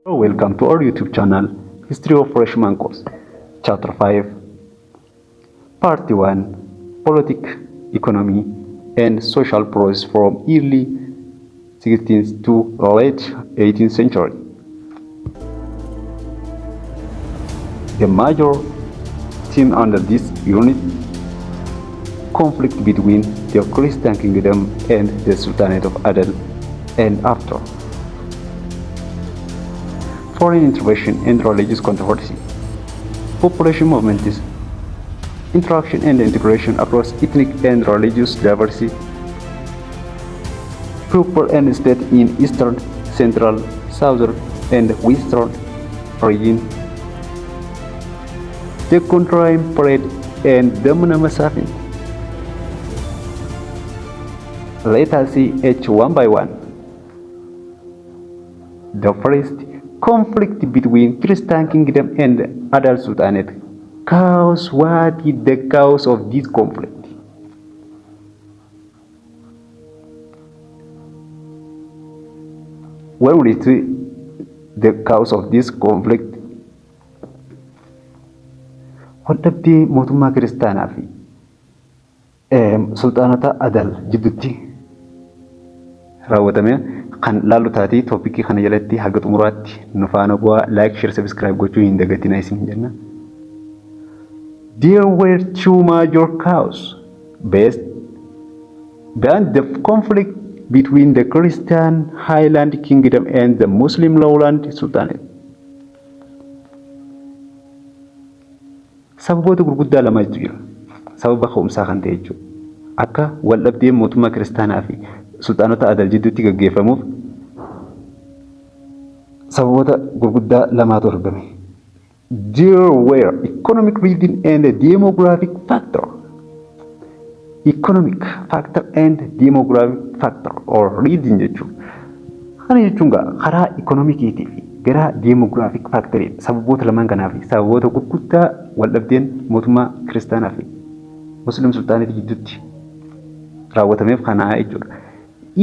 Welcome to our YouTube channel, History of Freshman Course, Chapter 5, Part 1, Politics, Economy, and Social Process from early 16th to late 18th century. The major theme under this unit, conflict between the Christian Kingdom and the Sultanate of Adal, and after. Foreign intervention and religious controversy, population movements, interaction and integration across ethnic and religious diversity, people and state in eastern, central, southern, and western region, the controlling parade and dominant massacre. Let us see each one by one. The first, conflict between Christian Kingdom and Adal Sultanate. What is the cause of this conflict? When we see the cause of this conflict, waldhabdee mootummaa kiristaanaa fi sultaanota Adal jidduutti raawwatame kan laallu taatee toopikii kana jalatti haga xumuraatti nu faana bu'aa like share subscribe gochuu hin dagatinaa isin jenna. There were two major causes based on the conflict between the Christian Highland Kingdom and the Muslim Sultanate. Sababoota gurguddaa lamatu jira. Sababa ka'umsaa kan ta'e jechuudha. Akka waldhabdee mootummaa kiristaanaa fi sultaanota Adal jidduutti gaggeeffamuuf sababoota gurguddaa lamatu argame. There were economic reason and demographic factor. Economic factor and demographic factor or reason jechuudha. Kana jechuun karaa economikiitii fi gara demographic factorii sababoota lamaan kanaa fi sababoota gurguddaa waldhabdeen mootummaa kiristaanaa fi Muslim Sultanate jidduutti raawwatameef kanaa jechuudha.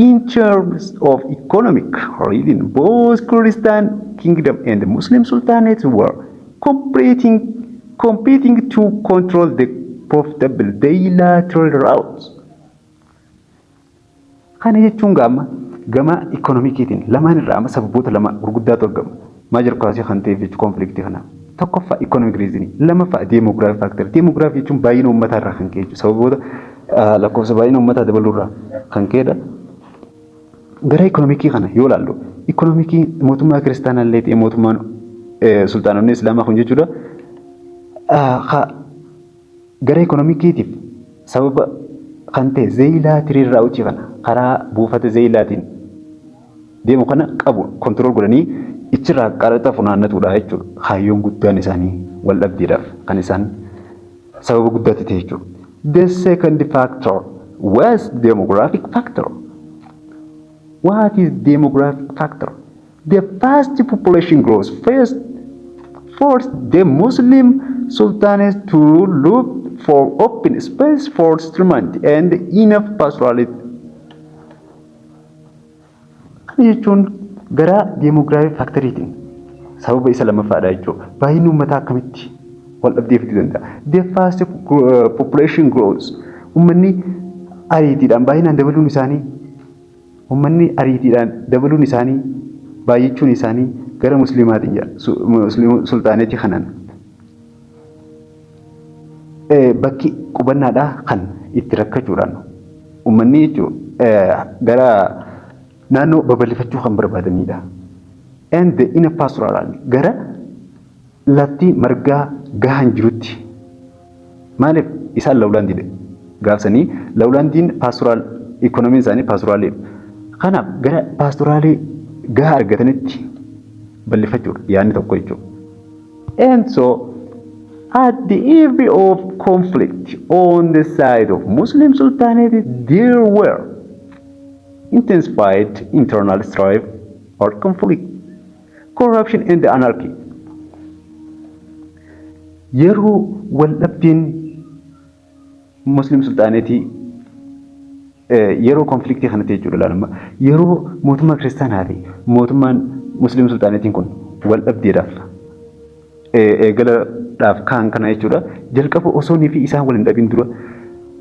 In terms of economic reason, both Christian Kingdom and the Muslim Sultanates were competing to control the profitable bilateral routes. Kana jechuun gama economikiitiin lamaan irraa amma sababoota lama gurguddaatu argama. Major cause kan ta'eef jechuun conflict kana. Tokkoffaa economic reason, lammaffaa demographic factor. Demographic jechuun baay'ina uummataa irraa kan ka'e jechuudha. Sababoota lakkoofsa baay'ina uummataa dabaluu irraa kan ka'edha. Gara economikii kana yoo ilaallu, economikii mootummaa kiristaanaa illee ta'e mootummaan sultaanonni islaamaa kun jechuudha. Gara economikiitiif sababa kan ta'e zeeyilaa tiriirraa hojii kana karaa buufata zeeyilaatiin deemu kana qabu kontirool godhanii ichirraa qaraxa funaannatuudha jechuudha. Hayyoon guddaan isaanii wal dhabdeedhaaf kan isaan sababa guddaatti ta'e jechuudha. The second factor was demographic factor. What is demographic factor? The fast population growth first forced the Muslim Sultanates to look for open space for settlement and enough pastorality. Jechuun gara demographic factoriitiin sababa isa lammaffaadha jechuudha. Baay'inni uummataa akkamitti wal dhabdee fiduu danda'a? The fast population growth. Uummanni ariitiidhaan baay'inaan dabaluun isaanii baay'achuun isaanii gara musliimaatiin jira. Muslim sultaanetii kanaan bakki qubannaadhaa kan itti rakkachuudhaan uummanni jechuudha gara naannoo babal'ifachuu kan barbaadanidha. And the inner pastoral gara lafti margaa gahan jirutti maaliif isaan lawlaandiidha gaafsanii lawlaandiin pastoral economy isaanii pastoraalii kanaaf gara pastoraalii gahaa argatanitti bal'ifachuudha yaadni tokko jechuudha. And so at the eve of conflict on the side of Muslim Sultanate, there were intensified internal strife or conflict, corruption and anarchy. Yeroo wal dhabdeen Muslim Sultanate yeroo konfliktii kana ta'e jechuudha laala yeroo mootummaa kiristaanaa fi mootummaan Muslim Sultanatiin kun wal dhabdeedhaaf eegalaadhaaf kaan kana jechuudha. Jalqaba osoo ni fi isaan wal hin dhabin dura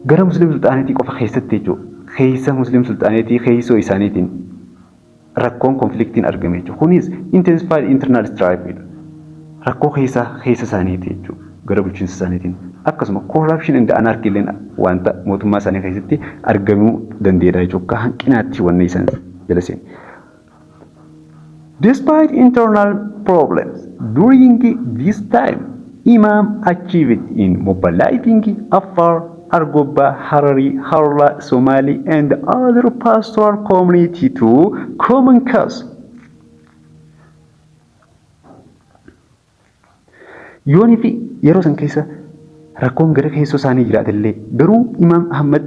gara Muslim Sultanatii qofa keessatti jechuudha. Keessa Muslim Sultanatii keessoo isaaniitiin rakkoon konfliktiin argame jechuudha. Kunis intensified internal strife rakkoo keessa isaaniiti jechuudha. Gara bulchiinsa isaaniitiin akkasuma corruption and anarchy illee wanta mootummaa isaanii keessatti argamuu dandeedha jechuudha. Akka hanqinaatti wanni isaan jala seen. Despite internal problems during this time, Imam achieved in mobilizing Afar, Argoba, Harari, Harla, Somali, and other pastoral community to common cause. Yooni fi yeroo san keessa rakkoon gara keessoo isaanii jiraatellee garuu Imam Ahmad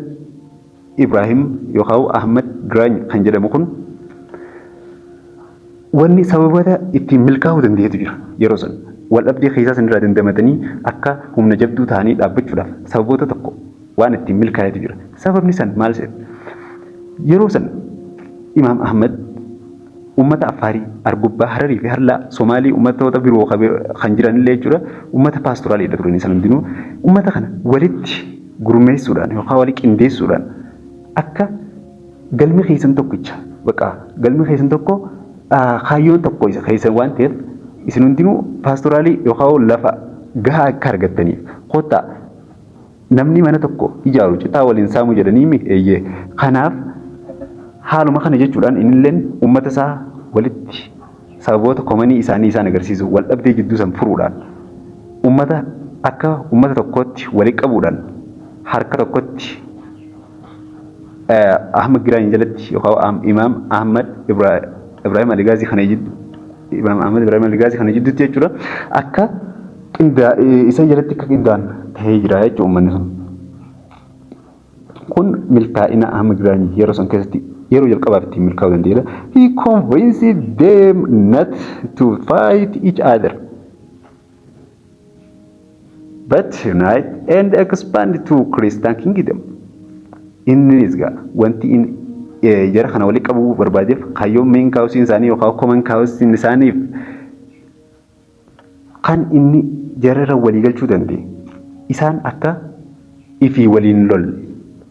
Ibrahim yookaan Ahmad Giraany kan jedhamu kun wanni sababata ittiin milkaa'uu dandeetu jira yeroo san wal dhabdee keessaa sanirraa dandamatanii akka humna jabduu ta'anii dhaabbachuudhaaf sababoota tokko waan ittiin milkaa'etu jira. Sababni san maal seet yeroo san Imam Ahmad ummata Afaarii, Argubbaa, Hararii fi Harlaa, Somaalii ummatoota biroo kan jiranillee jechuudha. Ummata paastoraaliidha turanii san hundinuu ummata kana walitti gurmeessuudhaan yookaan walitti qindeessuudhaan akka galmi keessan tokkicha baqa galmi keessan tokko kaayyoon tokko isa keessan waan ta'eef isin hundinuu paastoraalii yookaan lafa gahaa akka argattaniif qottaa namni mana tokko ijaaru citaa waliin saamu jedhanii mi eeyyee kanaaf haaluma kana jechuudhaan innilleen ummata isaa walitti sababoota komanii isaanii isaan agarsiisu wal dhabdee jidduu san furuudhaan ummata akka ummata tokkotti walitti qabuudhaan harka tokkotti Ahmad Giraany jalatti yookaan Imam Ahmad Ibrahim Aligaazii kana jiddu Imam Ahmad Ibrahim Aligaazii kana jidduutti jechuudha akka isa jalatti akka qindaan ta'ee jira jechuudha uummanni sun. Kun milkaa'ina Ahmad Giraany yeroo san keessatti yeroo jalqabaaf ittiin milkaa'uu dandeenya. He convinced them not to fight each other but unite and expand to Christian Kingdom. Innis gaa wanti jara kana walitti qabuu barbaadeef kaayyoon main kaawusiin isaanii yookaan common kaawusiin isaaniif kan inni jararra walii galchuu danda'e isaan akka ifii waliin lol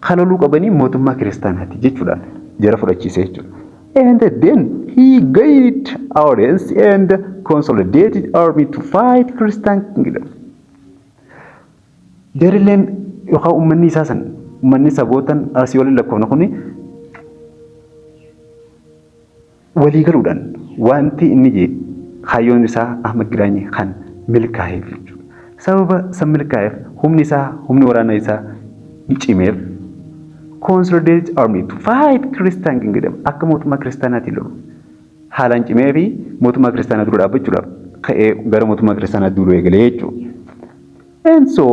kaloluu qabanii mootummaa kiristaanaati jechuudhaan jara fudhachiisee jechuudha. And then he gained audience and consolidated army to fight Christian Kingdom. Jarilleen yookaan uummanni isaa san uummanni sabootan asii waliin lakkoofna kuni walii galuudhaan wanti inni jedhe kaayyoon isaa Ahmad Giraany kan milkaa'eef jechuudha. Sababa san milkaa'eef humni waraanaa isaa cimeef consolidated army to fight Christian Kingdom akka mootummaa kiristaanaatti lolu haalaan cimee fi mootummaa kiristaanaa dura dhaabbachuudhaaf ka'ee gara mootummaa kiristaanaa dura eegalee jechuudha. And so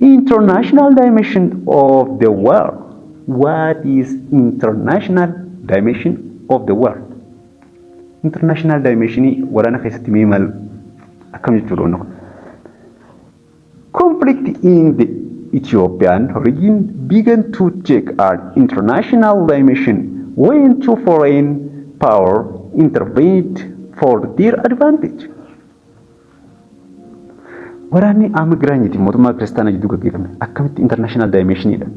international dimension of the war. What is international dimension of the war? International dimension waraana keessatti mee maal akkam jechuudha. Conflict in the Ethiopian region began to take an international dimension when two foreign powers intervened for their advantage. Waraanni Ahmad Giraanyiiti mootummaa kiristaanaa jidduu gaggeeffame akkamitti international dimensionidha.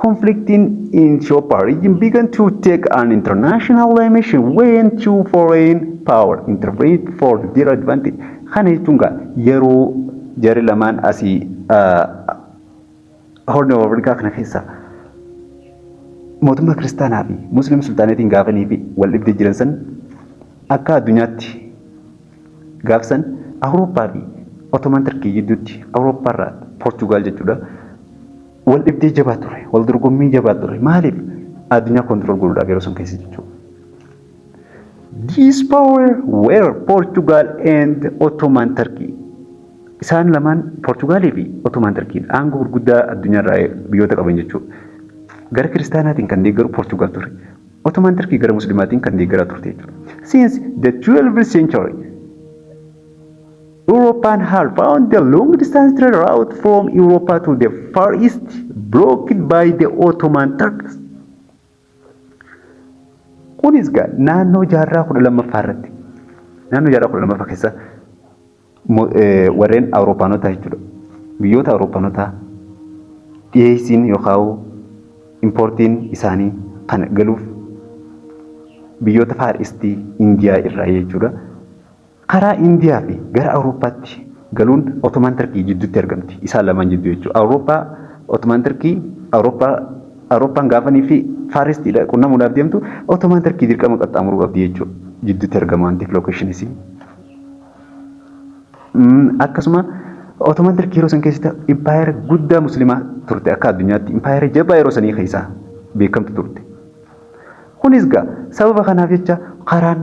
Conflict in Ethiopia region began to take an international dimension when two foreign powers intervened for their advantage. Kana jechuun yeroo jarri lamaan asii Horn of Africa kana keessa mootummaa kiristaanaa fi Muslim Sultanatiin gaafanii fi wal dhibdee jiran san akka addunyaatti gaafsan Awurooppaa fi Ottoman Turkii jidduutti Awurooppaarraa Poorchugaal jechuudha. Wal dhibdee jabaa ture, wal dorgommii jabaa ture. Maaliif addunyaa kontrol godhuudhaaf yeroo san keessa jechuudha. These powers were Portugal and Ottoman Turkey. Isaan lamaan Poorchugaalii fi Ottoman Turkii aangoo gurguddaa addunyaarraa biyyoota qaban jechuudha. Gara kiristaanaatiin kan deeggaru Portugal ture. Ottoman Turkey gara muslimaatiin kan deeggaraa turte jechuudha. Since the 12th century Europeans had found the long-distance trade route from Europe to the Far East blocked by the Ottoman Turks. Kunis gaa naannoo jaarraa 12ffaa irratti naannoo jaarraa 12ffaa keessa warreen Awurooppaanotaa jechuudha. Biyyoota Awurooppaanotaa dhiyeessiin yookaan importiin isaanii kan galuuf biyyoota Far East Indiyaa irraa jechuudha. Karaa Indiyaa fi gara Awurooppaatti galuun Ottoman Turkii jidduutti argamti. Isaan lamaan jidduu jechuudha. Awurooppaa Ottoman Turkii Awurooppaan gaafanii fi Far East qunnamuudhaaf deemtu Ottoman Turkii dirqama qaxxaamuruu qabdi jechuudha. Jidduutti argama wanti location isii. Akkasuma Ottoman Turkii yeroo san keessatti empire guddaa musliimaa turte akka addunyaatti empire jabaa yeroo sanii keessaa beekamtu turte. Kunis gaa sababa kanaaf jecha karaan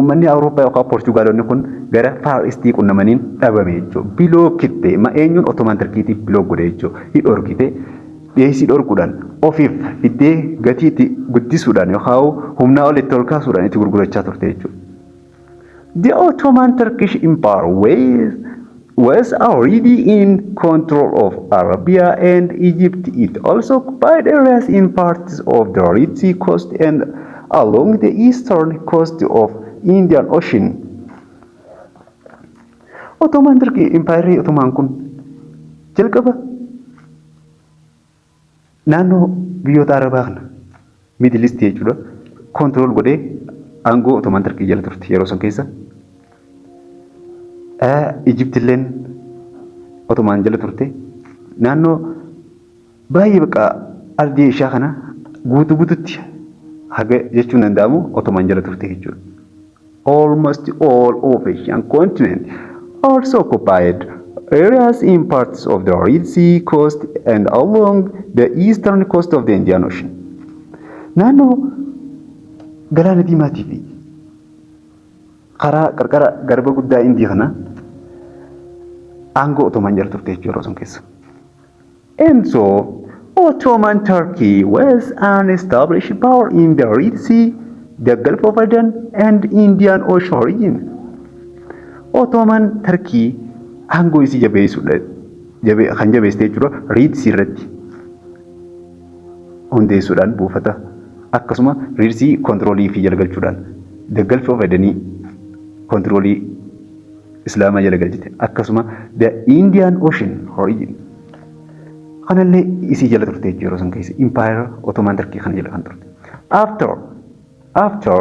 ummanni Awurooppaa yookaan Poorchugaalonni kun gara Far East qunnamaniin dhabame jechuudha. Bilookitte eenyuun Ottoman Turkiitiif bilook godhe jechuudha. Hidhorkite dhiyeessii dhorkuudhaan ofiif fiddee gatiitti guddisuudhaan yookaan humnaa olitti ol kaasuudhaan itti gurgurachaa turte jechuudha. The Ottoman Turkish Empire was already in control of Arabia and Egypt. It also occupied areas in parts of the Red Sea coast and along the eastern coast of Indian Ocean. Ottoman Turkey Empire Ottoman kun jalqaba naannoo biyyoota Arabaa kana Middle East jechuudha control godhee aangoo Ottoman Turkey jala turte yeroo san keessa. Egypt illeen Ottoman jala turte naannoo baay'ee baqa ardii ishee kana guutuutti haga jechuun danda'amu Ottoman jala turte jechuudha. Almost all of Asian continent also occupied areas in parts of the Red Sea coast and along the eastern coast of the Indian Ocean. Naannoo galaana diimaatii fi karaa qarqara garba guddaa Indii kana aangoo Ottoman jala turte jechuudha yeroo san keessa. And so Ottoman Turkey was an established power in the Red Sea, the Gulf of Aden, and Indian Ocean region. Ottoman Turkey aangoo isii jabeessuudha kan jabeessite jechuudha Red Sea irratti hundeessuudhaan buufata akkasuma Red Sea controlii fi jala galchuudhaan the Gulf of Aden controlii Islaamaa jala galchite akkasuma the Indian Ocean region. Kanallee isii jala turte yeroo san keessa empire Ottoman Turkey kana jala kan turte. After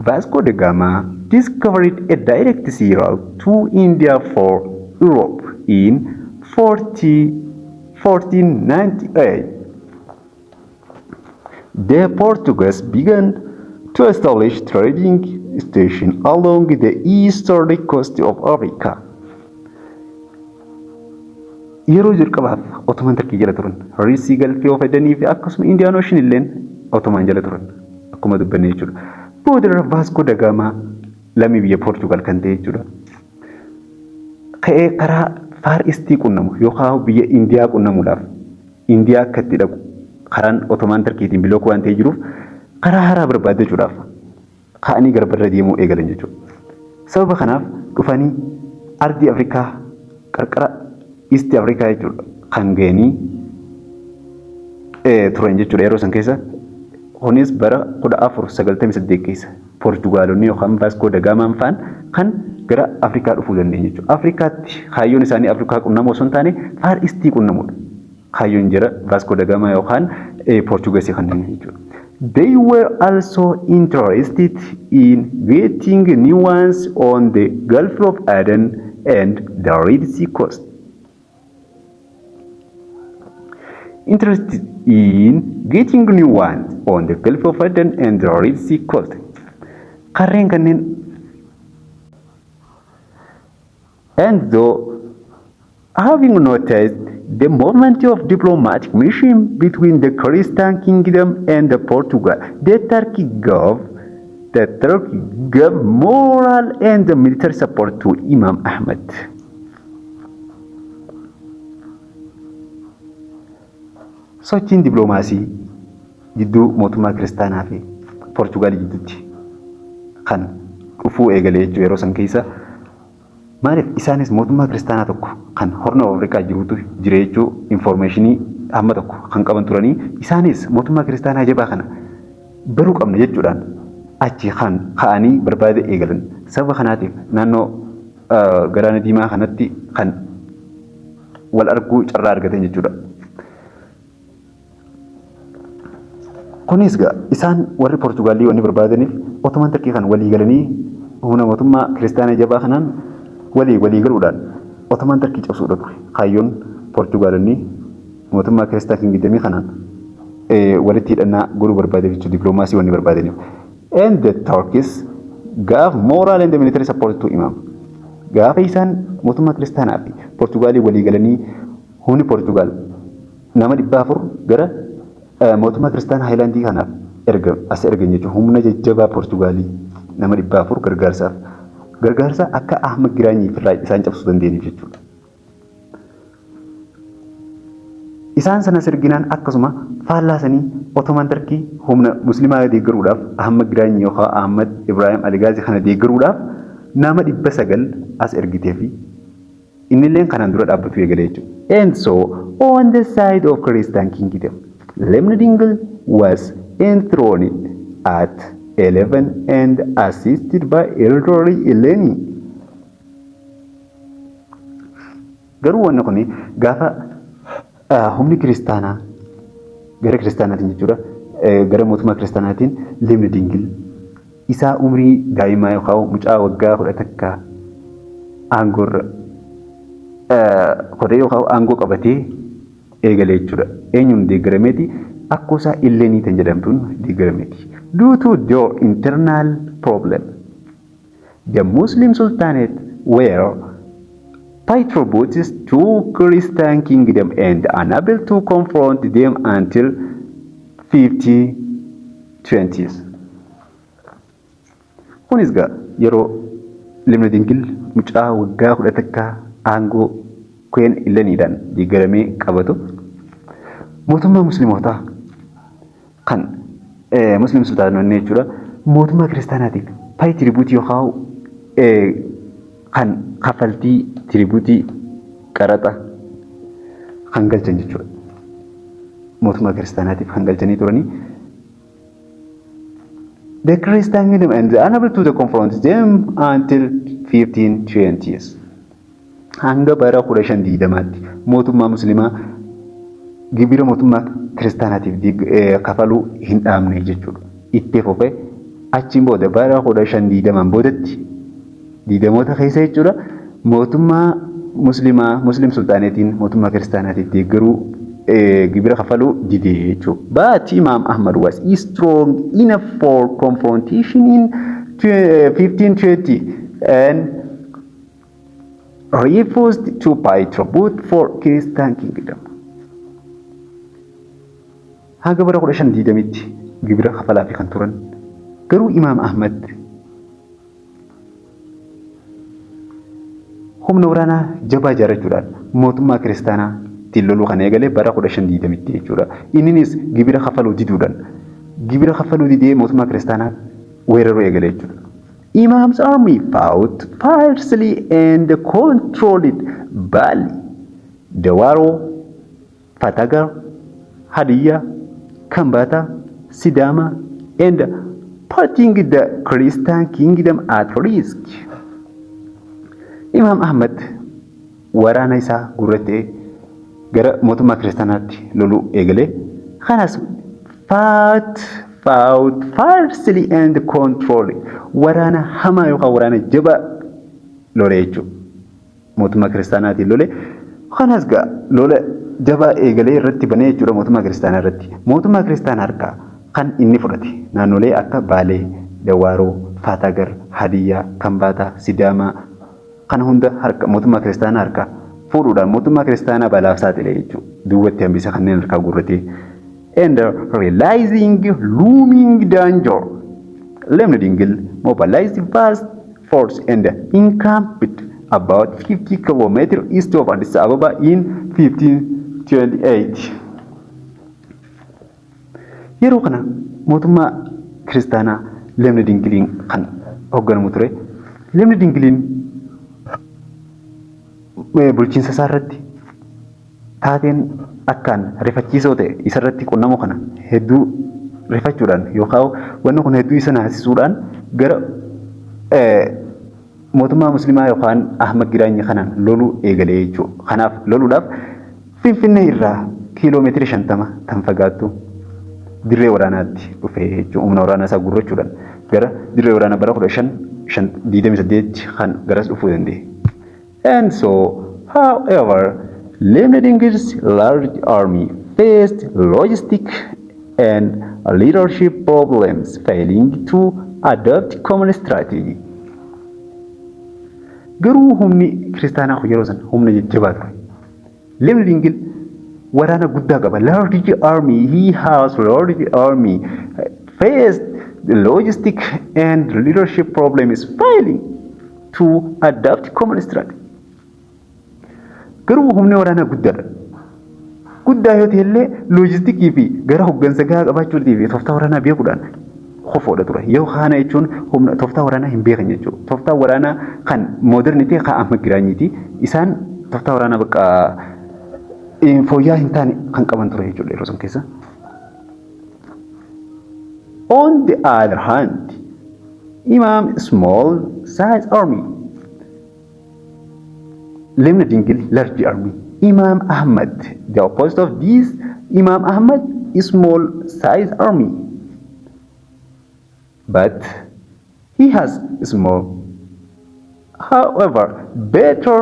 Vasco da Gama discovered a direct sea route to India for Europe in 1498, the Portuguese began to establish trading stations along the eastern coast of Africa. Yeroo jalqabaaf Ottoman Turkey jala turan Red Sea Gulf of Aden fi akkasuma Indian Ocean illeen Ottoman jala turan akkuma dubbanne jechuudha. Booda Vasco da Gama lammii biyya Portugal kan ta'e jechuudha. Ka'ee karaa Far East qunnamu yookaan biyya Indiyaa qunnamuudhaaf Indiyaa akka itti dhaqu karaan Ottoman Turkeytiin bilook waan ta'ee jiruuf karaa haaraa barbaaddachuudhaaf ka'anii garbarra deemuu eegalan jechuudha. Sababa kanaaf dhufanii ardii Afrikaa qarqara East Africa jechuudha kan ga'anii turan jechuudha yeroo san keessa. Kunis bara 1498 keessa Poorchugaalonni yookaan Vasco da Gamaan faan kan gara Afrikaa dhufuu dandeenye jechuudha. Afrikaatti kaayyoon isaanii Afrikaa qunnamuu osoo hin taane Far East qunnamuudha. Kaayyoon jira Vasco da Gama yookaan Poorchugeesii kanneen jechuudha. They were also interested in getting new ones on the Gulf of Aden and the Red Sea coast. Interested in getting new ones on the Gulf of Aden and the Red Sea coast. Kareen kanneen and though having noticed the movement of diplomatic mission between the Christian Kingdom and the Portugal, the Turkey gave moral and military support to Imam Ahmed. Sochiin dippiloomaasii jidduu mootummaa kiristaanaa fi Poorchugaal jidduutti kan dhufuu eegalee yeroo san keessa maaliif isaanis mootummaa kiristaanaa tokko kan horna Afrikaa jirutu jira jechuu informationii hamma tokko kan qaban turanii isaanis mootummaa kiristaanaa jabaa kana baruu qabna jechuudhaan achi kan ka'anii barbaade eegalan. Sababa kanaatiif naannoo galaana diimaa kanatti kan wal arguu carraa argatan jechuudha. Kunis isaan warri Poortugaalii wanni barbaadaniif Ottoman Turkii kan walii galanii humna mootummaa kiristaanaa jabaa kanaan walii galuudhaan Ottoman Turkii cabsuudha ture. Kaayyoon Poortugaalonni mootummaa Christian Kingdom kanaan walitti hidhannaa godhuu barbaade jechuudha. Dippiloomaasii wanni barbaadaniif. And the Turkish gave moral and military support to Imam. Gaafa isaan mootummaa kiristaanaa fi Poortugaalii walii galanii humni Poortugaal nama 400 gara mootummaa kiristaanaa Haayilaandii kanaaf as ergan jechuudha. Humna jajjabaa Poortugaalii nama 400 gargaarsa akka Ahmad Giraanyii firraa isaan cabsuu dandeenye jechuudha. Isaan sanas erginaan akkasuma faallaasanii Ottoman Turkii humna musliimaa deeggaruudhaaf Ahmad Giraanyii yookaan Ahmad Ibrahim Aligaazii kana deeggaruudhaaf nama 900 as ergitee fi innilleen kanaan dura dhaabbatu eegale jechuudha. And so on the side of Christian Kingdom, Lemnedingle was enthroned at 11 and assisted by elderly Eleni. Garuu wanna kuni gaafa humni kiristaanaa gara kiristaanaatiin jechuudha. Gara mootummaa kiristaanaatiin Lemnedingle isaa umrii daa'imaa yookaan mucaa waggaa 11 aangoorra kodee yookaan aangoo qabatee eegale jechuudha. Eenyuun deeggarameeti akkoosaa Eleni tan jedhamtuun deeggarameeti. Due to their internal problem, the Muslim Sultanate were tributaries to Christian Kingdom and unable to confront them until 1520s. Kunis yeroo Lemnedingle mucaa waggaa 11 aangoo Queen Eleniidhaan deeggaramee qabatu mootummaa musliimotaa kan Muslim Sultanates jechuudha. Mootummaa kiristaanaatiif faayi tiribuutii yookaan kan kafaltii tiribuutii qaraxa kan galchan jechuudha. Mootummaa kiristaanaatiif kan galchanii turanii. The Christian Kingdom and unable to confront them until 1520s. Hanga bara 1520tti mootummaa musliimaa gibira mootummaa kiristaanaatiif kafaluu hin dhaabne jechuudha. Itti fufee achiin booda bara 1520 boodatti diidamoota keessa jechuudha mootummaa musliimaa Muslim Sultanatiin mootummaa kiristaanaatiif deeggaruu gibira kafaluu didee jechuudha. But Imam Ahmad was strong enough for confrontation in 1520 and refused to pay tribute for Christian Kingdom. Haga bara 1520tti gibira kafalaa fi kan turan garuu Imam Ahmad humna waraanaa jabaa ijaarrachuudhaan mootummaa kiristaanaa loluu kan eegale bara 1520tti jechuudha. Innis gibira kafaluu diduudhaan gibira kafaluu didee mootummaa kiristaanaa weeraruu eegale jechuudha. Imam's army fought fiercely and controlled Bali, Dawaro, Fatagar, Hadiyya, Kambata, Sidama, and putting the Christian Kingdom at risk. Imam Ahmad waraana isaa gurratee gara mootummaa kiristaanaatti loluu eegale. Kanas fought fiercely and controlled waraana hamaa yookaan waraana jabaa lole jechuudha. Mootummaa kiristaanaatiin lole. Kanas lola jabaa eegalee irratti banee jechuudha mootummaa kiristaanaa irratti. Mootummaa kiristaanaa harkaa kan inni fudhate naannolee akka Baalee, Dawaaroo, Faatagar, Hadiyyaa, Kambaataa, Sidaamaa kana hunda harka mootummaa kiristaanaa harkaa fuudhuudhaan mootummaa kiristaanaa balaaf saaxile jechuudha. Duubatti hambisa kanneen harkaa gurratee. And realizing looming danger, Lemnedingle mobilized vast force and encamped about 50 kilometers east of Addis Ababa in 1528. Yeroo kana mootummaa kiristaanaa Lemnedingleen kan hoogganamu ture. Lemnedingleen bulchiinsa isaa irratti taateen akkaan rifachiisoo ta'e isarratti qunnamu kana hedduu rifachuudhaan yookaan wanni kun hedduu isa naasisuudhaan gara mootummaa musliimaa yookaan Ahmad Giraany kanaan loluu eegalee jechuudha. Kanaaf loluudhaaf Finfinnee irraa kiiloomeetira 50 tan fagaattu dirree waraanaatti dhufee jechuudha. Humna waraanaa isaa gurrachuudhaan gara dirree waraanaa bara 1528 kan garas dhufuu danda'e. And so, however, Lemneding's large army faced logistic and leadership problems, failing to adopt common strategy. Garuu humni kiristaanaa yeroo san humna jajjabaa ture. Lemneding waraana guddaa qaba. Large army, he has large army, faced the logistic and leadership problems, failing to adopt common strategy. Garuu humni waraanaa guddaadha. Guddaa yoo ta'e loojistikii fi gara hoggansa gahaa qabaachuutii fi tooftaa waraanaa beekuudhaan qofoodha ture. Yoo kana jechuun humna tooftaa waraanaa hin beekan jechuudha. Tooftaa waraanaa kan modernitee kan Ahmad Giraanyiiti. Isaan tooftaa waraanaa bakka fooyyaa hin taane kan qaban ture jechuudha yeroo san keessa. On the other hand, Imam small size army. Lemneding large army. Imam Ahmad, the opposite of this, Imam Ahmad is small size army. But he has small, however, better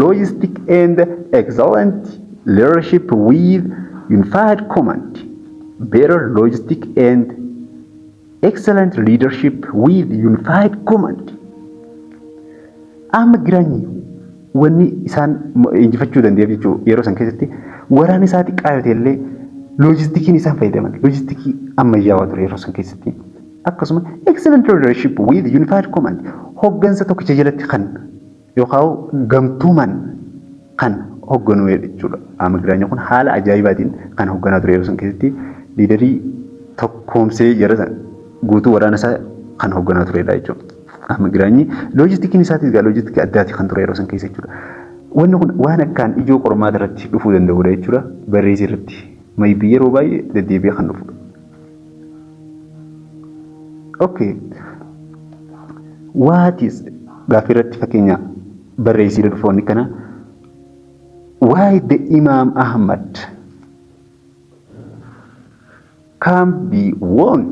logistic and excellent leadership with unified command. Better logistic and excellent leadership with unified command. Ahmad Giraany wanni isaan injifachuu danda'eef jechuudha yeroo san keessatti waraana isaati qaayyoteellee loojistikiin isaan fayyadaman loojistikii ammayyaawaa ture yeroo san keessatti akkasuma excellent leadership with unified command hoggansa tokkicha jalatti kan yookaan gamtuuman kan hogganu jechuudha. Ahmad Giraany kun haala ajaa'ibaatiin kan hogganaa ture yeroo san keessatti liidarii tokkoomsee yeroo san guutuu waraana isaa kan hogganaa turedha jechuudha. Ahmad Giraany loojistikiin isaatis gaa loojistikii addaati kan ture yeroo san keessa jechuudha. Wanni kun waan akkaan ijoo qormaata irratti dhufuu danda'udha jechuudha. Barreessii irratti maybii yeroo baay'ee deddeebi'ee kan dhufudha. Okay. What is gaaffii irratti fakkeenya barreessii dhufoonni kana why the Imam Ahmad can be won?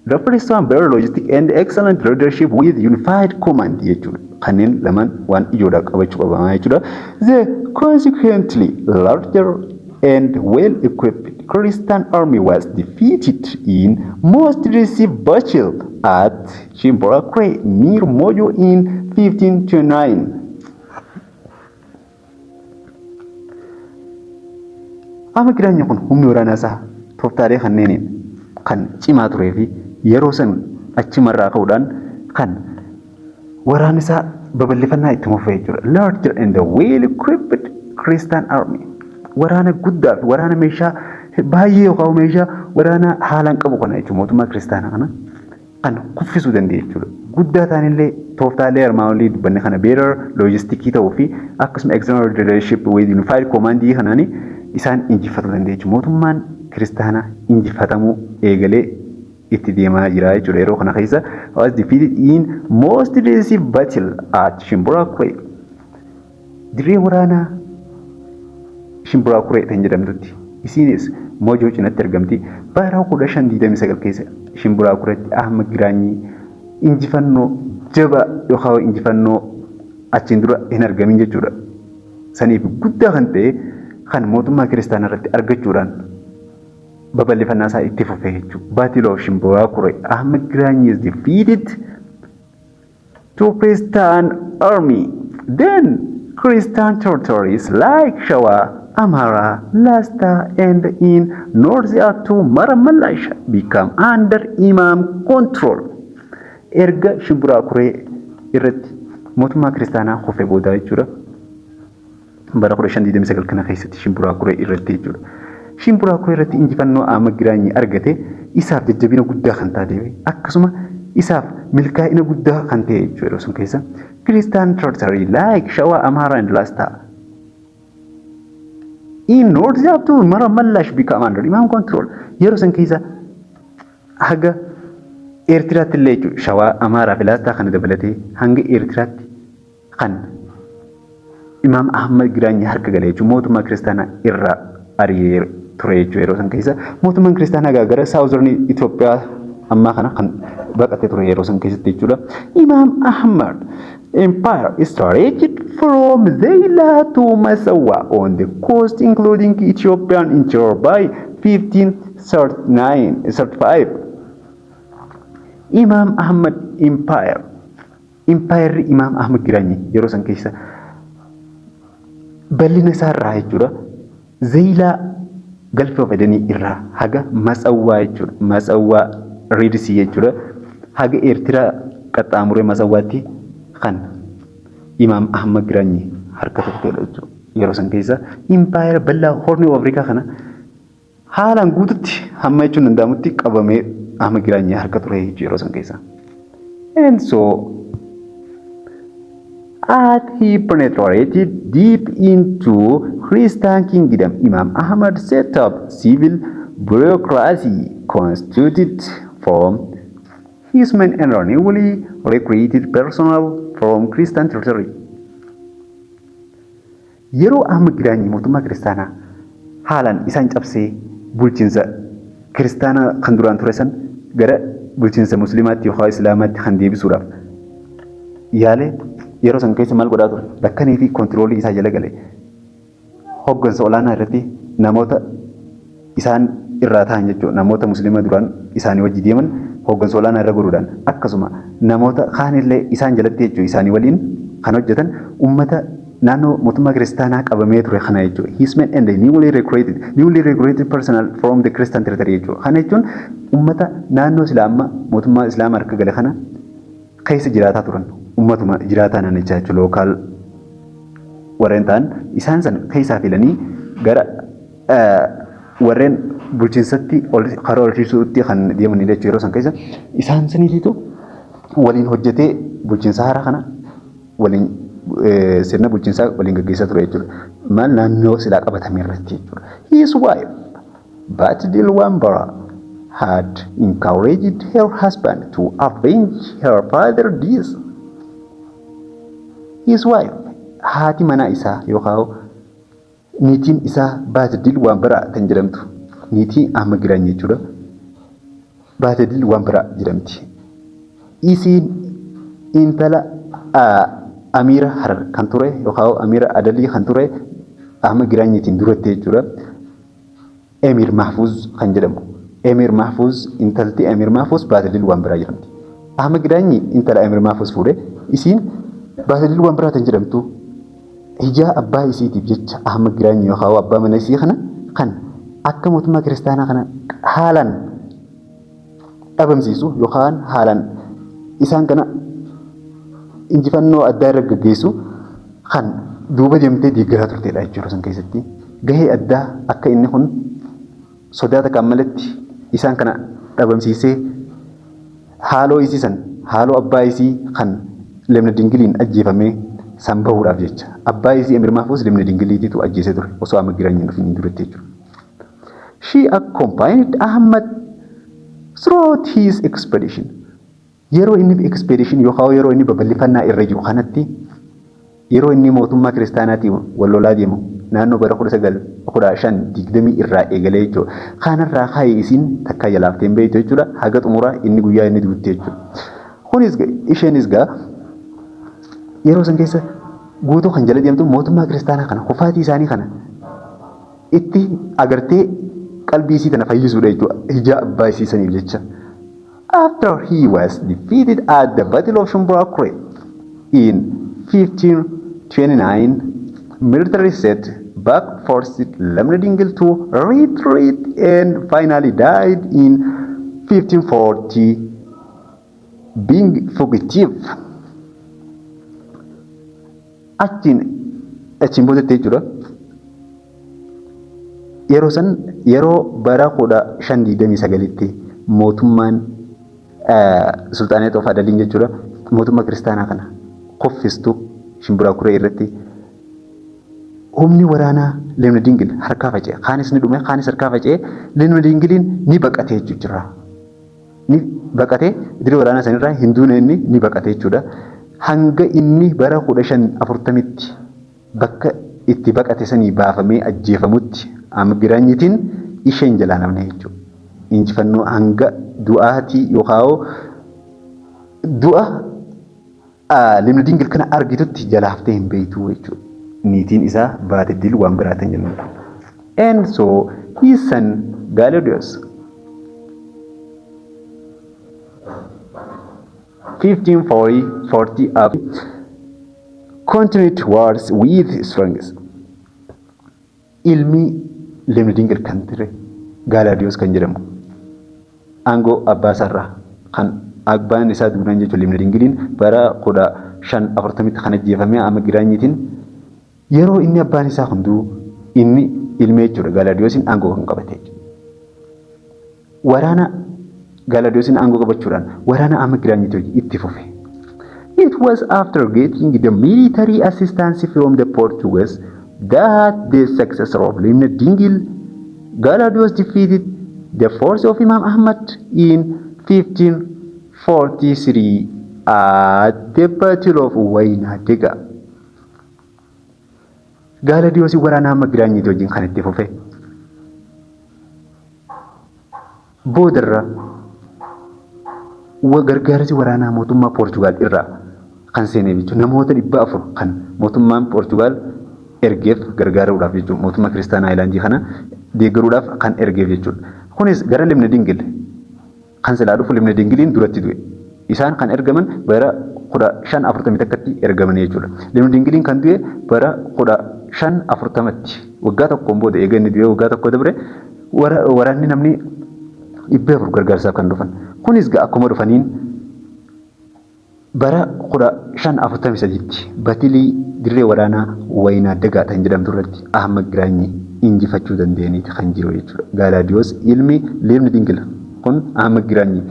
The first one, better logistic and excellent leadership with unified command. Kanneen lamaan waan ijoodhaa qabachuu qabamaa jechuudha. The consequently larger and well-equipped Christian army was defeated in most decisive battle at Chimborakwe near Mojo in 1529. Ahmad Giraany kun humni waraanaa isaa tooftaalee kanneeniin kan cimaa turee fi yeroo san achimarraa ka'uudhaan kan waraana isaa babal'ifannaa itti mufee jechuudha. Larger and well-equipped Christian army. Waraana guddaa fi waraana meeshaa baay'ee yookaan meeshaa waraana haalaan qabu kana jechuudha. Mootummaa kiristaanaa kana kan kuffisuu danda'e jechuudha. Guddaa ta'anillee tooftaalee armaan olii dubbanne kana better loojistikii ta'uu fi akkasuma excellent leadership with unified command kanaani isaan injifatuu danda'e jechuudha. Mootummaan kiristaanaa injifatamuu eegalee itti deemaa jira jechuudha. Yeroo kana keessa was defeated in most decisive battle at Chimborakwe. Dirree waraanaa Chimborakwe tan jedhamtutti isinis Moojoo cinatti argamti. Bara 1529 keessa Chimborakwetti Ahmad Giraany injifannoo jabaa yookaan injifannoo achiin dura hin argamin jechuudha. Saniif guddaa kan ta'e kan mootummaa kiristaanaa irratti argachuudhaan babal'ifannaa isaa itti fufee jechuudha. Battle of Chimborakwe, Ahmad Giraany is defeated to Christian army. Then Christian territories like Shawa, Amhara, Lasta, and in North to Maramallasha become under Imam control. Erga Chimborakwe irratti mootummaa kiristaanaa kufee booda jechuudha. Bara 1529 kana keessatti Chimborakwe irratti jechuudha. Chimborakwe irratti injifannoo Ahmad Giraany argate isaaf jajjabina guddaa kan taate akkasuma isaaf milkaa'ina guddaa kan ta'e jechuudha yeroo sun keessa. Christian territory like Shawa, Amhara and Lasta. In North Zaptu mara mallash become under Imam control. Yeroo san keessa haga Eertiraatti illee jechuudha Shawaa, Amaaraa fi Laastaa kana dabalatee hanga Eertiraatti kan Imam Ahmad Giraanyi harka galee jechuudha mootummaa kiristaanaa irraa ari'ee ture jechuudha yeroo san keessa. Mootummaan kiristaanaa gara Southern Ethiopia amma kana kan baqatee ture yeroo san keessatti jechuudha. Imam Ahmad empire started from Zaila to Massawa on the coast including Ethiopian interior by 1535. Imam Ahmad empire Imam Ahmad Giraanyi yeroo san keessa bal'ina isaa irraa jechuudha Zailaa galfa badanii irraa haga Matsawwaa jechuudha Matsawwaa Reedsii jechuudha haga Eertiraa qaxxaamuree Matsawwaatti kan Imam Ahmad Giraanyi harka tokkodha jechuudha yeroo san keessa empire bal'aa Horn of Africa kana haalaan guututti hamma jechuun danda'amutti qabamee Ahmad Giraanyi harka ture yeroo san keessa. And so as he penetrated deep into Christian kingdom, Imam Ahmad set up civil bureaucracy constituted from his men and newly recruited personnel from Christian territory. Yeroo Ahmad Giraanyi mootummaa kiristaanaa haalaan isaan cabsee bulchiinsa kiristaanaa kan duraan ture san gara bulchiinsa muslimaatti yookaan islaamaatti kan deebisuudhaaf yaale yeroo san keessa maal godhaa ture dakkanii fi kontiroolii isaa jala gale hoggansa olaanaa irratti namoota isaan irraa ta'an jechuudha namoota muslima duraan isaanii wajji deeman hoggansa olaanaa irra godhuudhaan akkasuma namoota kaanillee isaan jalatti jechuudha isaanii waliin kan hojjetan ummata naannoo mootummaa kiristaanaa qabamee ture kana jechuudha. His men and the newly recruited personnel from the Christian territory jechuudha. Kana jechuun ummata naannoo islaamaa mootummaa islaamaa harka gale kana keessa jiraataa turan ummatuma jiraataa naannichaa jechuudha lookaal warreen ta'an isaan san keessaa filanii gara warreen bulchiinsatti karaa olchiisuutti kan deemanii jechuudha yeroo san keessa isaan saniitiitu waliin hojjetee bulchiinsa haaraa kana waliin sirna bulchiinsaa waliin gaggeessaa ture jechuudha. Maal naannoo silaa qabatame irratti jechuudha. His wife, Batdil Wambara, had encouraged her husband to avenge her father's deeds. His wife, haati manaa isaa yookaan niitiin isaa Batdil Wambara kan jedhamtu niitii Ahmad Giraanyi jechuudha. Batdil Wambara jedhamti. Isiin intala Amira Harar kan ture yookaan Amira Adalii kan ture Ahmad Giraanyiitiin duratti jechuudha. Emir Mahfuz kan jedhamu. Emir Mahfuz intalti Emir Mahfuz Batdil Wambara jedhamti. Ahmad Giraanyi intala Emir Mahfuz fuudhe isiin Batdil Wambara kan jedhamtu hijaa abbaa isiitiif jecha Ahmad Giraanyi yookaan abbaa mana isii kana kan akka mootummaa kiristaanaa kana haalaan dhabamsiisu yookaan haalaan isaan kana injifannoo addaa irra gaggeessu kan duuba deemtee deeggaraa turteedha jechuudha san keessatti gahee addaa akka inni kun sodaata kan malatti isaan kana dhabamsiisee haaloo isii san haaloo abbaa isii kan lemna dingiliin ajjeefamee san bahuudhaaf jecha abbaa isii Emir Mahfuz lemna dingiliitiitu ajjeesee ture osoo Ahmad Giraanyi dhufin duratti jechuudha. She accompanied Ahmad throughout his expedition. Yeroo inni expedition yookaan yeroo inni babal'ifannaa irra jiru kanatti yeroo inni mootummaa kiristaanaatiin wal lolaa deemu naannoo bara 1915 irraa eegalee jechuudha. Kanarraa kaayee isiin takka jalaaftee hin beektu jechuudha. Haga xumuraa inni guyyaa inni duutte jechuudha. Kunis isheenis gaa yeroo san keessa guutuu kan jala deemtu mootummaa kiristaanaa kana kufaatii isaanii kana itti agartee qalbii isii tana fayyisuudha jechuudha. Hijaa abbaa isii saniif jecha. After he was defeated at the Battle of Shumbuakure in 1529, military set back forced Lamredingil to retreat and finally died in 1540, being fugitive. Achiin boodettee jechuudha. Yeroo san yeroo bara 1529tti mootummaan Sultanate of Adal jechuudha mootummaa kiristaanaa kana koffistu shimbira kuree irratti humni waraanaa Lemna Dingil harkaa faca'e kaanis ni dhume kaanis harkaa faca'e Lemna Dingiliin ni baqatee jechuudha ni baqatee diree waraanaa sanirraa hinduun inni ni baqatee jechuudha hanga inni bara 1540tti bakka itti baqate sanii baafamee ajjeefamutti Amigiraanyitiin isheen jalaa namne jechuudha injifannoo hanga du'aatii yookaan du'a Lemna Dingil kana argitutti jalaaftee hin beektu jechuudha. Niitiin isaa baate dil waan biraatan jennuudha. And so his son Galadius 1540 up continued towards with strength. Ilmi Lemna Dingil kan ture Galadius kan jedhamu aangoo abbaa sarraa kan abbaan isaa duunaan jechuun Lemna Dingiliin bara 1540tti kan ajjeefame Amigiraanyitiin yeroo inni abbaan isaa hunduu inni ilmee jechuudha Galadiyoosiin aangoo kan qabate waraana Galadiyoosiin aangoo qabachuudhaan waraana Amigiraanyitiin itti fufe. It was after getting the military assistance from the Portuguese that the successor of Lemna Dingil Galadius defeated the force of Imam Ahmad in 1543 at the Battle of Wainadega. Galadius waraana Amigiraanyitii wajjin kan itti fufe. Boodarra gargaarsi waraanaa mootummaa Poortugaal irraa kan seenee jechuun namoota 400 kan mootummaan Poortugaal ergeef gargaaruudhaaf jechuun mootummaa Christian Highland kana deeggaruudhaaf kan ergeef jechuudha. Kunis gara Lemna Dingil kan silaa dhufu Lemna Dingiliin duratti du'e. Isaan kan ergaman bara 1540tti ergaman jechuudha. Lemna Dingiliin kan du'e bara 1540tti waggaa tokkoon booda eega inni du'e waggaa tokko dabre waraanni namni 400 gargaarsaaf kan dhufan. Kunis akkuma dhufaniin bara 1543tti batilii dirree waraanaa Wainadega tan jedhamtu irratti Amigiraanyi injifachuu dandeenyiti kan jiru jechuudha. Galadiyoos ilmi Lemna Dingil kun Amigiraanyi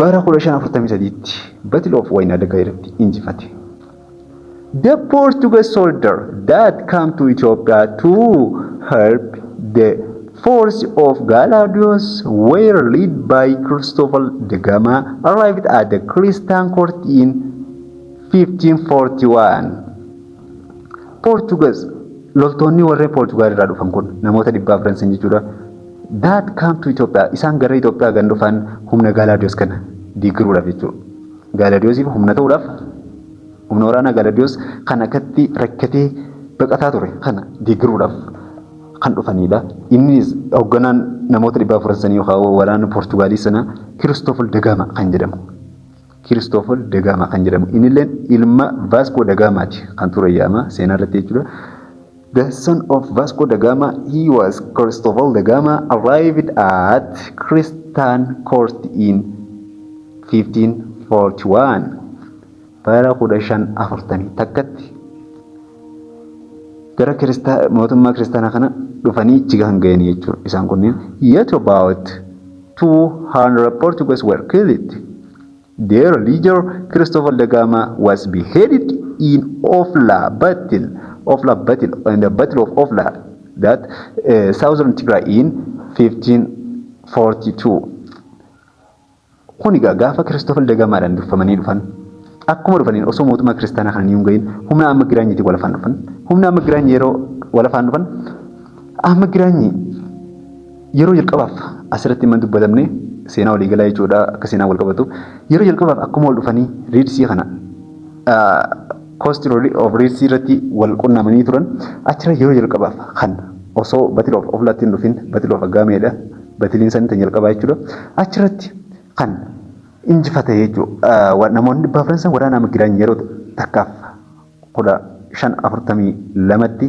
bara 1543tti Battle of Wainadega irratti injifate. The Portuguese soldier that came to Ethiopia to help the force of Galadius were led by Christopher de Gama arrived at the Christian court in 1541. Portuguese loltoonni warree Portugal irraa dhufan kun namoota 400 jechuudha. That came to Ethiopia isaan gara Itoophiyaa gan dhufan humna Galadius kana diiguudhaaf jechuudha. Galadiyoosiif humna ta'uudhaaf humna waraanaa Galadiyoos kan akkatti rakkatee baqataa ture kana diiguudhaaf kan dhufanidha. Innis hoogganaan namoota 400 yookaan waraana Portugaalii sana Christopher de Gama kan jedhamu. Christopher de Gama kan jedhamu. Innillee ilma Vasco da Gamaati kan ture yaama seenaa irratti jechuudha. The son of Vasco da Gama, he was Christopher de Gama, arrived at Christian court in 1541. Bara 1540 takkatti gara mootummaa kiristaanaa kana dhufanii jigaan ga'anii jechuudha. Isaan kunneen yet about 200 Portuguese were killed. Their leader Christopher de Gama was beheaded in Ofla battle in the Battle of Ofla that southern Tigray in 1542. Kunigaa gaafa Christopher de Gamaadhaan durfamanii dhufan akkuma dhufaniin osoo mootummaa kiristaanaa kana hin gahin humna Amigiraanyiitiin wal afaan dhufan. Humna Amigiraanyii yeroo wal afaan dhufan Amigiraanyii yeroo jalqabaaf asirratti man dubbatamne seenaa walii galaa jechuudha akka seenaa wal qabatu yeroo jalqabaaf akkuma wal dhufanii riidsii kana coast of riidsii irratti wal qunnamanii turan achira yeroo jalqabaaf kan osoo Battle of Oflaatti hin dhufin Battle of Agameedha batiliin san tan jalqabaa jechuudha achirratti kan injifate jechuudha. Namoonni 400 waraana Amigiraanyii yeroo takkaaf 1542tti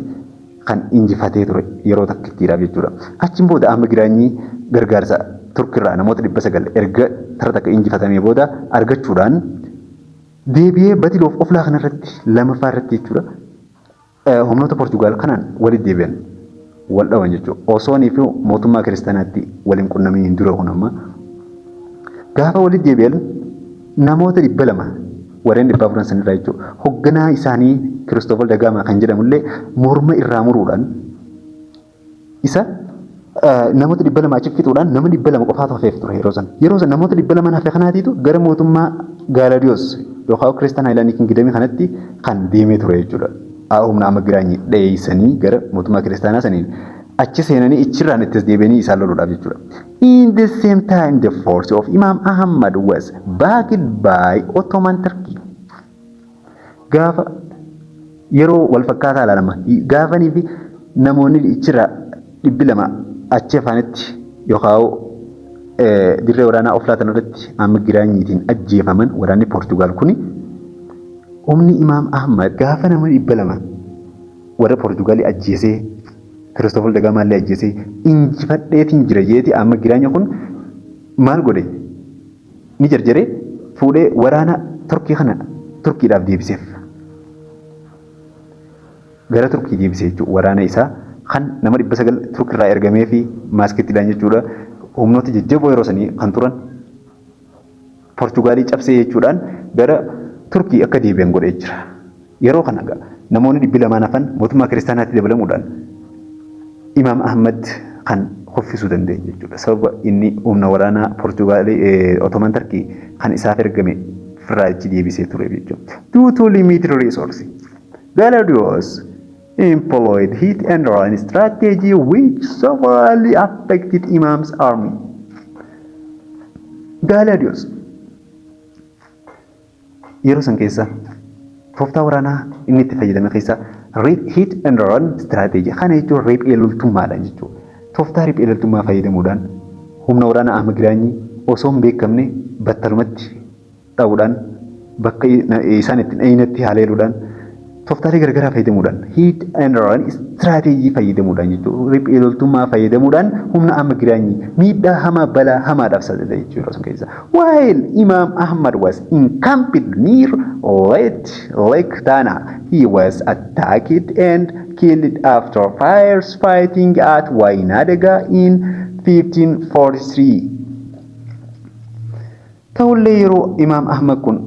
kan injifatee ture yeroo takkittiidhaaf jechuudha. Achiin booda Amigiraanyii gargaarsa Turkirraa namoota 900 erga tara takka injifatamee booda argachuudhaan deebi'ee Battle of Oflaa kanarratti lamaffaa irratti jechuudha. Humnoota Portugaal kanaan walitti deebi'an wal dhawan jechuudha. Osoonii fi mootummaa kiristaanaatti waliin qunnamanii hin dura hunamma. Gaafa walitti deebi'an namoota 200 warreen 400 sanirraa jechuudha. Hoogganaa isaanii Kiristoofol Dagaamaa kan jedhamullee morma irraa muruudhaan isa namoota 200 achi fixuudhaan nama 200 qofaatu hafeef ture yeroo san. Yeroo san namoota 200 hafe kanaatiitu gara mootummaa Gaalaadiyoos yookaan Christian Highland Kingdom kanatti kan deemee ture jechuudha. Humna amma giraanyi dheeysanii gara mootummaa kiristaanaa saniin achi seenanii ichirraan ittis deebi'anii isaan loluudhaaf jechuudha. In the same time the force of Imam Ahmad was backed by Ottoman Turkey. Gaafa yeroo wal fakkaataa ilaalama. Gaafanii fi namoonni ichirraa 200 achi afaanitti yookaan dirree waraanaa of laatan irratti amma giraanyiitiin ajjeefaman waraanni Poortugaal kuni humni Imam Ahmad gaafa nama 200 warra Poortugaalii ajjeesee Kiristoofol Dagamaallee ajjeesee injifadheetiin jira jeeti amma giraanya kun maal godhe ni jarjaree fuudhee waraana Turkii kana Turkiidhaaf deebiseef. Gara Turkii deebisee jechuudha waraana isaa kan nama 900 Turkiirraa ergamee fi maaskittiidhaan jechuudha humnoota jajjaboo yeroo sanii kan turan Poortugaalii cabsee jechuudhaan gara Turkii akka deebi'an godhee jira. Yeroo kana namoonni 200 hafan mootummaa kiristaanaatti dabalamuudhaan Imam Ahmad kan hoffisuu danda'e jechuudha. Sababa inni humna waraanaa Poortugaalii Ottoman Turkii kan isaaf ergame irraa itti deebisee ture jechuudha. Due to limited resources, Gaalaadiyoos employed hit and run strategy which severely affected Imam's army. Gaalaadiyoos yeroo san keessa tooftaa waraanaa inni itti fayyadame keessa hit and run strategy kana jechuun riphee loltummaadha jechuudha. Tooftaa riphee loltummaa fayyadamuudhaan humna waraanaa amma giraanyii osoo hin beekamne battalumatti dha'uudhaan bakka isaan itti dhahinatti haleeluudhaan tooftaalee garagaraa fayyadamuudhaan hit and run strategy fayyadamuudhaan jechuudha. Riphee loltummaa fayyadamuudhaan humna amma giraanyii miidhaa hamaa balaa hamaadhaaf saaxilaa jechuudha sun keessa. While Imam Ahmad was encamped near Lake Tana, he was attacked and killed after fires fighting at Wainadaga in 1543. Ta'ullee yeroo Imam Ahmad kun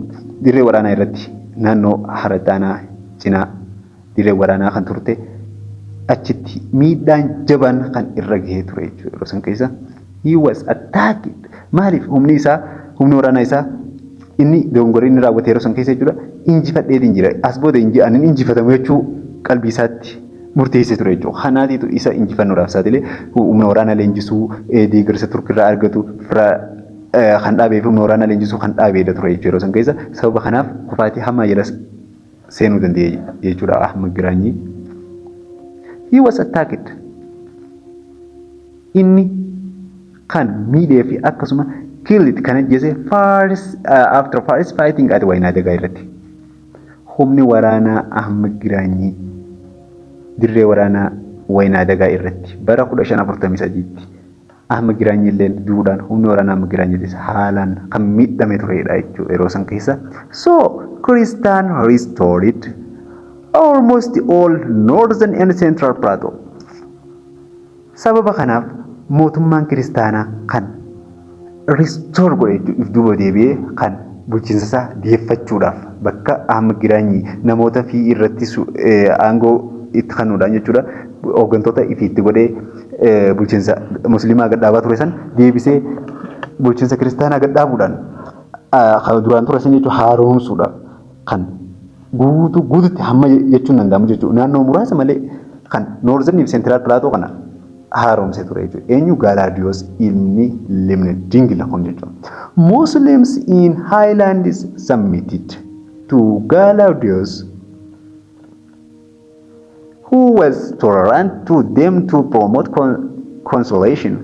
dirree waraanaa irratti naannoo Harataanaa cinaa dirree waraanaa kan turte achitti miidhaan jabaan kan irra gahee ture jechuudha yeroo san keessa. He was attacked. Maaliif humni waraanaa isaa inni dogongorri inni raawwate yeroo san keessa jechuudha injifadheetiin jira. As booda ani injifatamu jechuu qalbii isaatti murteessee ture jechuudha. Kanaatiitu isa injifannoodhaaf saaxilee humna waraanaa leenjisuu deeggarsa Turkiirraa argatu kan dhaabee fi humna waraanaa leenjisuu kan dhaabee ture jechuudha yeroo san keessa. Sababa kanaaf kufaatii hamaa jala seenuu danda'e jechuudha Ahmad Giraanyii. He was attacked. Inni kan miidhee fi akkasuma killed kan ajjeese after first fighting at Wainadaga irratti. Humni waraanaa Ahmad Giraanyii dirree waraanaa Wainadaga irratti bara 1543tti Ahmad Giraanyii illee duudhaan humni waraanaa Ahmad Giraanyii haalaan kan miidhame turedha jechuudha yeroo san keessa. So Christian restored almost all northern and central plateau. Sababa kanaaf mootummaan kiristaanaa kan restore godhe duuba deebi'ee kan bulchiinsa isaa deeffachuudhaaf bakka Ahmad Giraanyii namoota fi irratti aangoo itti kennuudhaan jechuudha hooggantoota ifiitti godhee bulchiinsa musliimaa gadhaabaa ture san deebisee bulchiinsa kiristaanaa gadhaabuudhaan duraan ture san jechuudha haaromsuudhaaf kan guututti hamma jechuun danda'amu jechuudha naannoo muraasa malee kan northern and central plateau kana haaromsee ture jechuudha. Eenyu Gaalaadiyoos ilmi limne dingila kun jechuudha. Muslims in Highlands submitted to Gaalaadiyoos who was tolerant to them to promote consolation.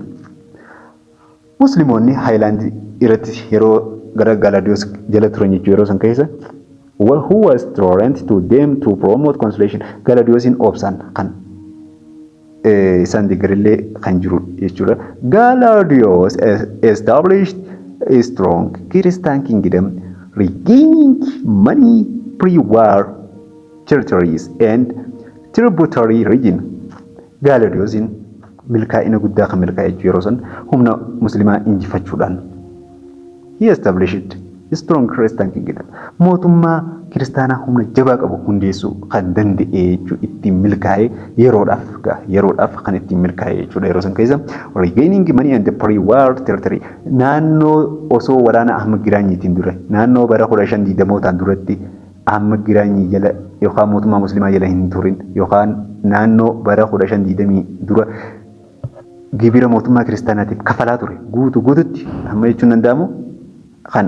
Muslimoonni Highland irratti yeroo gara Gaalaadiyoos jala turan jechuudha yeroo san keessa who was tolerant to them to promote consolation. Gaalaadiyoosin obsaan kan isaan deeggarillee kan jiru jechuudha. Gaalaadiyoos established a strong Christian kingdom, regaining many pre-war territories and tributary region. Gaalaadiyoosin milkaa'ina guddaa kan milkaa'e yeroo san humna muslimaa injifachuudhaan. he established a strong Christian kingdom. Mootummaa kiristaanaa humna jabaa qabu hundeessuu kan danda'e jechuudha ittiin milkaa'ee yeroodhaaf kan ittiin milkaa'ee jechuudha yeroo san keessa regaining money and the pre-war territory naannoo osoo waraana Ahmad Giraanyiitiin dura naannoo bara 1520 duratti Ahmad Giraanyii jala yookaan mootummaa musliimaa jala hin turin yookaan naannoo bara 1520 dura gibira mootummaa kiristaanaatiif kafalaa ture guututti amma jechuun danda'amu kan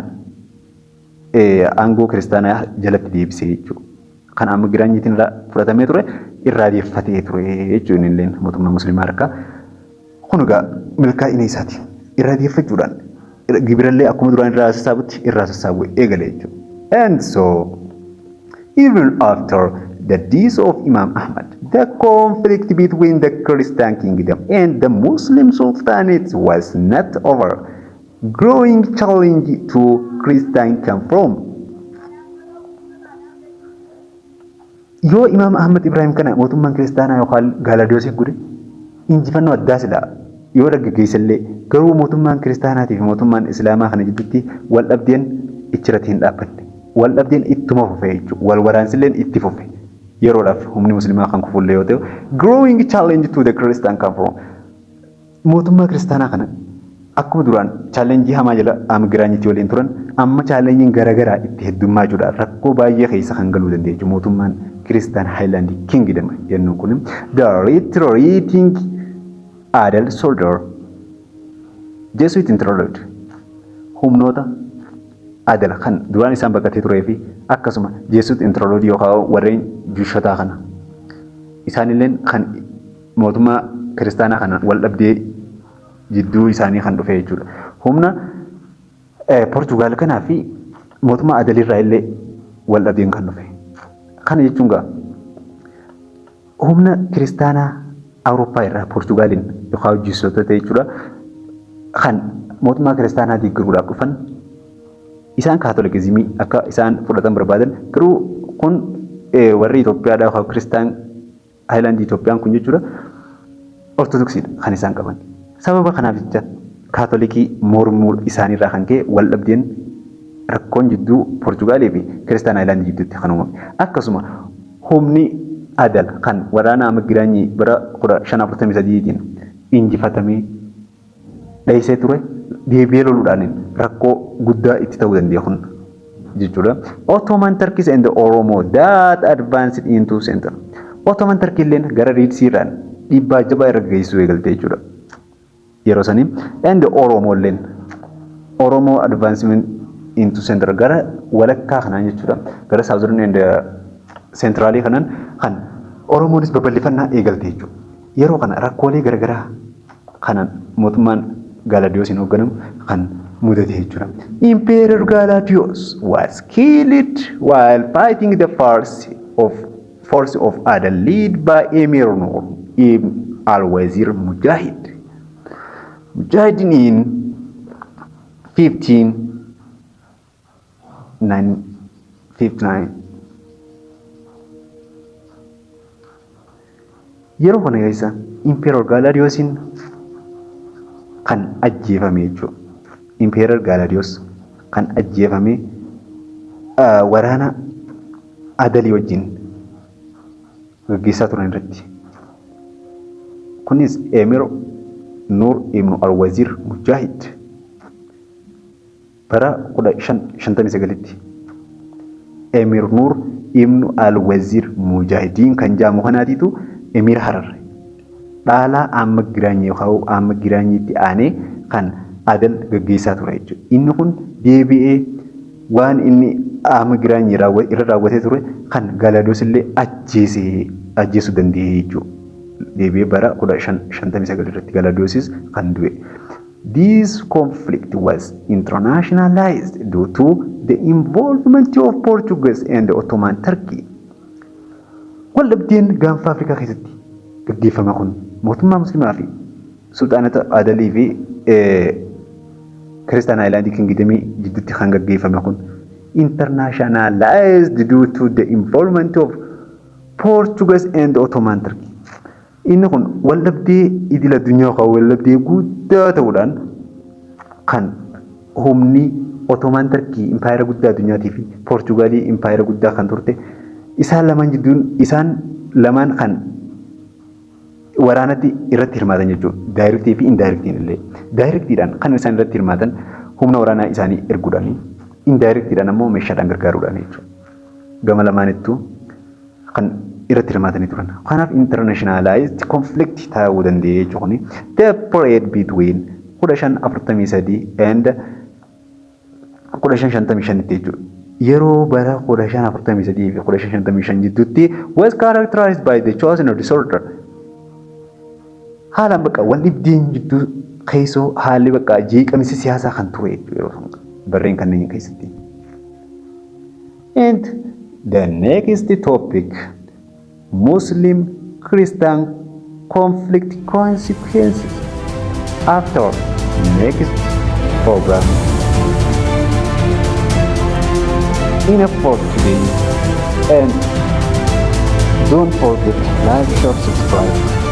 aangoo kiristaanaa jalatti deebisee jechuudha. Kan Ahmad Giraanyiitiin fudhatamee ture irraa deeffatee ture jechuun illee mootummaa musliimaa harkaa kun egaa milkaa'ina isaati. Irraa deeffachuudhaan gibirallee akkuma duraan irraa sassaabu eegale jechuudha. And so even after the death of Imam Ahmad, the conflict between the Christian kingdom and the Muslim Sultanates was not over. Growing challenge to Christian come from. Yoo Imam Ahmad Ibrahim kana mootummaan kiristaanaa yookaan Gaalaadiyoos godhe injifannoo addaa sila yoo dhaggeessallee garuu mootummaan kiristaanaatii fi mootummaan islaamaa kana jidduutti wal dhabdeen ichirratti hin dhaabbanne. Wal dhabdeen ittuma fufee jechuudha. Wal waraansilleen itti fufe. Yeroodhaaf humni musliimaa kan kufullee yoo ta'u growing challenge to the Christian come from. Mootummaa kiristaanaa kana akkuma duraan challenge hamaa jala Ahmad Giraanyiitti waliin turan amma challenge garagaraa itti heddummachuudhaan rakkoo baay'ee keessa kan galuu dandeessu mootummaan Christian Highland Kingdom jennu kun the retreating Adal soldier Jesuit introduced humnoota Adal kan duraan isaan baqatee turee fi akkasuma Jesuit introduced yookaan warreen Juushotaa kana isaanillee kan mootummaa kiristaanaa kana wal dhabdee jidduu isaanii kan dhufe jechuudha. Humna Portugaal kanaa fi mootummaa Adalirraa illee wal dhabdeen kan dhufe. Kana jechuun gaa humna kiristaanaa Awurooppaa irraa Portugaaliin yookaan hojjechiisota jechuudha kan mootummaa kiristaanaa deeggaruudhaaf dhufan isaan kaatolikizimii akka isaan fudhatan barbaadan garuu kun warri Itoophiyaadhaa yookaan Kiristaan Haayilaand Itoophiyaan kun jechuudha Ortodoksiidha kan isaan qaban. Sababa kanaaf jecha kaatolikii mormuu isaaniirraa kan ka'e wal dhabdeen rakkoon jidduu Portugaalii fi Kiristaan Haayilaand jidduutti kan uumame. Akkasuma humni Adal kan waraana Ahmad Giraanyii bara 1543tiin injifatamee dheessee ture deebi'ee loluudhaan rakkoo guddaa itti ta'uu dandeenya kun jechuudha. Ottoman Turkish and Oromo that advanced into center. Ottoman Turkey illeen gara Riidsiirraan dhiibbaa jabaa irra geessisuu eegalte jechuudha. Yeroo sanii and Oromo illeen Oromo advancement into center gara walakkaa kanaan jechuudha. Gara Southern and Centraalii kanaan kan Oromoonis babal'ifannaa eegalte jechuudha. Yeroo kana rakkoolee garagaraa kanaan mootummaan Gaalaadiyoosiin hoogganamu kan mudate jechuudha. Emperor Gaalaadiyoos was killed while fighting the force of Adal led by Emir Nur ibn al-Wazir Mujahid. Mujahid in 1559. Yeroo kana keessa Emperor Gaalaadiyoosiin kan ajjeefame jechuudha. Emperor Gaalaadiyoos kan ajjeefame waraana Adalii wajjin gaggeessaa turan irratti. Kunis Emir Nur ibn al-Wazir Mujahid bara 1559tti Emir Nur ibn al-Wazir Mujahidin kan jaamu kanaatitu Emir Harar dhalaa Ahmad Giraanyii yookaan Ahmad Giraanyiitti aanee kan Adal gaggeessaa ture jechuudha. Inni kun deebi'ee waan inni Ahmad Giraanyii irra raawwatee ture kan Gaalaadiyoos illee ajjeesuu danda'e jechuudha. Deebi'ee bara 1559 irratti Gaalaadiyoosis kan du'e. This conflict was internationalized due to the involvement of Portuguese and Ottoman Turkey. Waldhabdeen gaanfa Afrikaa keessatti gaggeeffame kun mootummaa musliimaa fi sultaanota Adalii fi Christian Highland Kingdom jidduutti kan gaggeeffame kun internationalized due to the involvement of Portuguese and Ottoman Turkey. Inni kun waldhabdee idil addunyaa yookaan waldhabdee guddaa ta'uudhaan kan humni Ottoman Turkii impaayera guddaa addunyaatii fi Poorchugaalii impaayera guddaa kan turte isaan lamaan jidduun isaan lamaan kan waraanatti irratti hirmaatan jechuudha. Daayirektii fi indaayirektiin illee. Daayirektiidhaan kan isaan irratti hirmaatan humna waraanaa isaanii erguudhaani. Indaayirektiidhaan ammoo meeshaadhaan gargaaruudhaan jechuudha. Gama lamaanittuu kan irratti hirmaatanii turan. Kanaaf internationalized conflict ta'uu danda'e jechuudha. The period between 1543 and 1555 jechuudha. Yeroo bara 1543 fi 1555 gidduutti was characterized by the chosen or disorder. Haalaan bakka wal dhibdeen jidduu keessoo haalli bakka jeeqamsi siyaasaa kan ture yeroo barreen kanneen keessatti. And the next topic, Muslim Christian conflict consequences. After next program. Enough for today, and don't forget to like, share, subscribe.